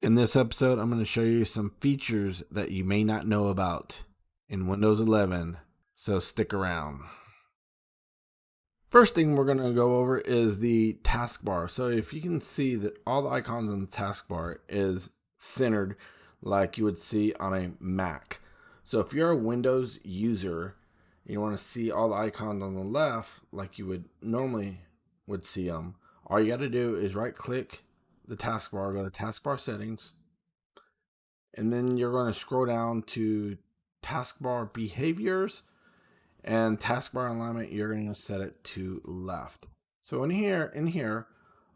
In this episode, I'm going to show you some features that you may not know about in Windows 11, so stick around. First thing we're going to go over is the taskbar. So if you can see that all the icons on the taskbar is centered like you would see on a Mac. So if you're a Windows user, you want to see all the icons on the left like you would normally would see them. All you got to do is right click the taskbar, go to taskbar settings, and then you're going to scroll down to taskbar behaviors, and taskbar alignment, you're going to set it to left. So in here,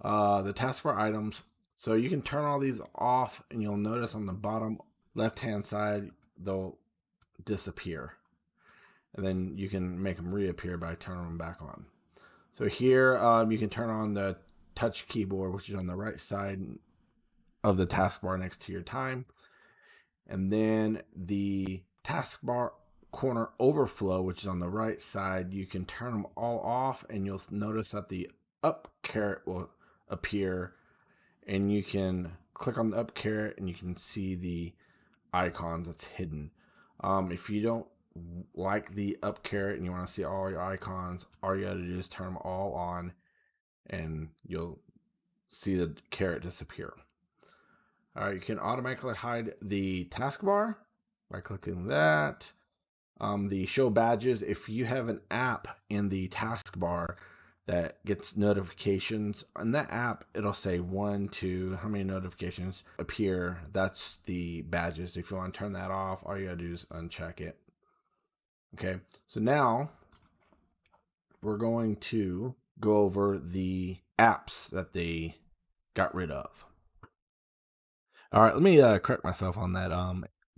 the taskbar items, so you can turn all these off, and you'll notice on the bottom left hand side they'll disappear, and then you can make them reappear by turning them back on. So here you can turn on the touch keyboard, which is on the right side of the taskbar next to your time. And then the taskbar corner overflow, which is on the right side, you can turn them all off, and you'll notice that the up caret will appear, and you can click on the up caret and you can see the icons that's hidden. If you don't like the up caret and you want to see all your icons, all you gotta do is turn them all on and you'll see the caret disappear. All right, you can automatically hide the taskbar by clicking that. The show badges, if you have an app in the taskbar that gets notifications, on that app it'll say 1, 2, how many notifications appear. That's the badges. If you want to turn that off, all you gotta do is uncheck it. Okay, so now we're going to go over the apps that they got rid of. All right, let me correct myself on that.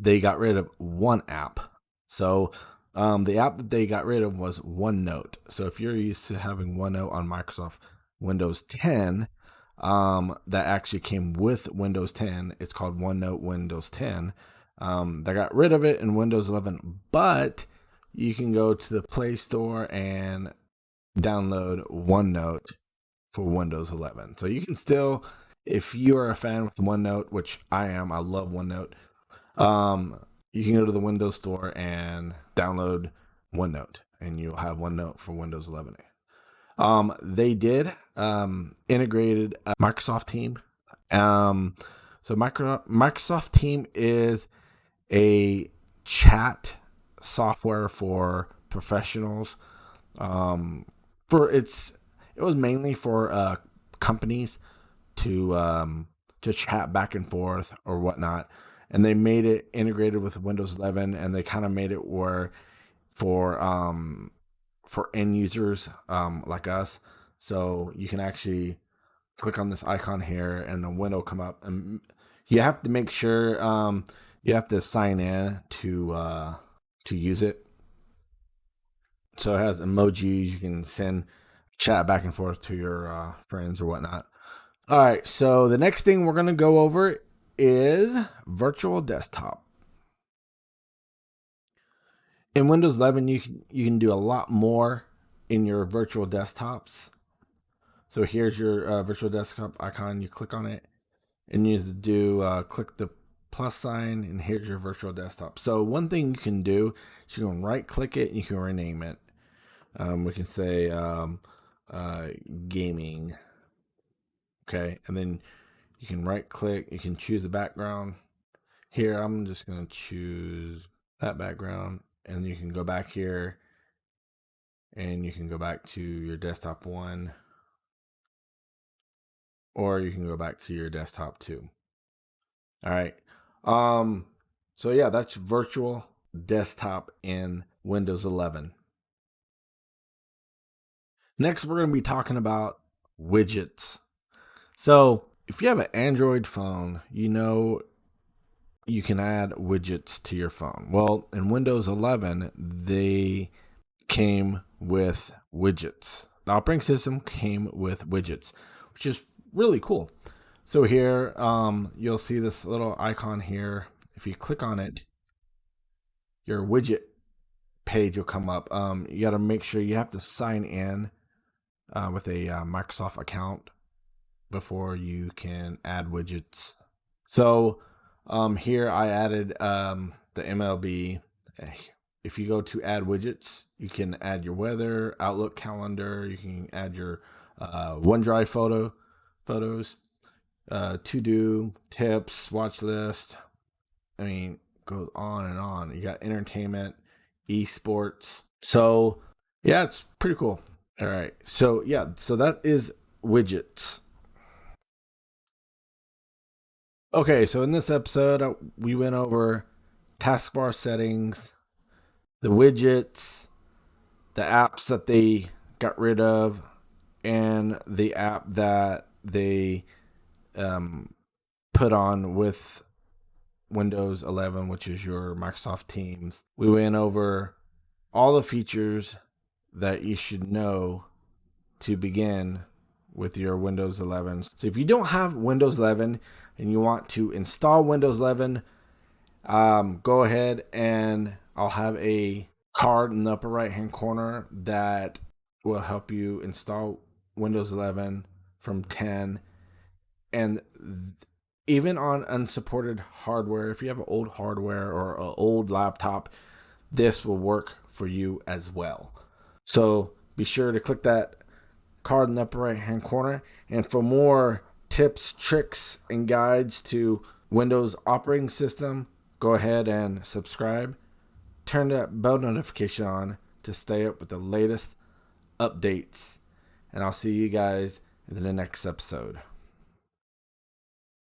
They got rid of one app. So the app that they got rid of was OneNote. So if you're used to having OneNote on Microsoft Windows 10, that actually came with Windows 10. It's called OneNote Windows 10. They got rid of it in Windows 11, but you can go to the Play Store and download OneNote for Windows 11. So you can still, if you are a fan with OneNote, which I am, I love OneNote, you can go to the Windows Store and download OneNote, and you'll have OneNote for Windows 11. They did integrated Microsoft Team. So Microsoft Team is a chat software for professionals. It was mainly for companies to chat back and forth or whatnot, and they made it integrated with Windows 11, and they kind of made it where for end users like us, so you can actually click on this icon here and a window come up, and you have to make sure you have to sign in to use it. So it has emojis, you can send chat back and forth to your friends or whatnot. All right, so the next thing we're going to go over is virtual desktop. In Windows 11, you can do a lot more in your virtual desktops. So here's your virtual desktop icon. You click on it, and you just do click the plus sign, and here's your virtual desktop. So one thing you can do is you can right click it and you can rename it. We can say gaming. Okay, and then you can right click, you can choose a background. Here, I'm just going to choose that background, and you can go back here and you can go back to your desktop 1, or you can go back to your desktop 2. All right. So yeah, that's virtual desktop in Windows 11. Next, we're going to be talking about widgets. So if you have an Android phone, you know you can add widgets to your phone. Well, in Windows 11, they came with widgets. The operating system came with widgets, which is really cool. So here, you'll see this little icon here. If you click on it, your widget page will come up. You got to make sure you have to sign in with a Microsoft account before you can add widgets So here I added the MLB. If you go to add widgets, you can add your weather, Outlook calendar. You can add your OneDrive photos, to do, tips, watch list. I mean, goes on and on. You got entertainment, esports. So yeah, it's pretty cool. All right. So yeah, so that is widgets. Okay, so in this episode, we went over taskbar settings, the widgets, the apps that they got rid of, and the app that they um, put on with Windows 11, which is your Microsoft Teams. We went over all the features that you should know to begin with your Windows 11. So if you don't have Windows 11 and you want to install Windows 11, go ahead and I'll have a card in the upper right hand corner that will help you install Windows 11 from 10. And even on unsupported hardware, if you have an old hardware or an old laptop, this will work for you as well. So be sure to click that card in the upper right hand corner. And for more tips, tricks, and guides to Windows operating system, go ahead and subscribe. Turn that bell notification on to stay up with the latest updates. And I'll see you guys in the next episode.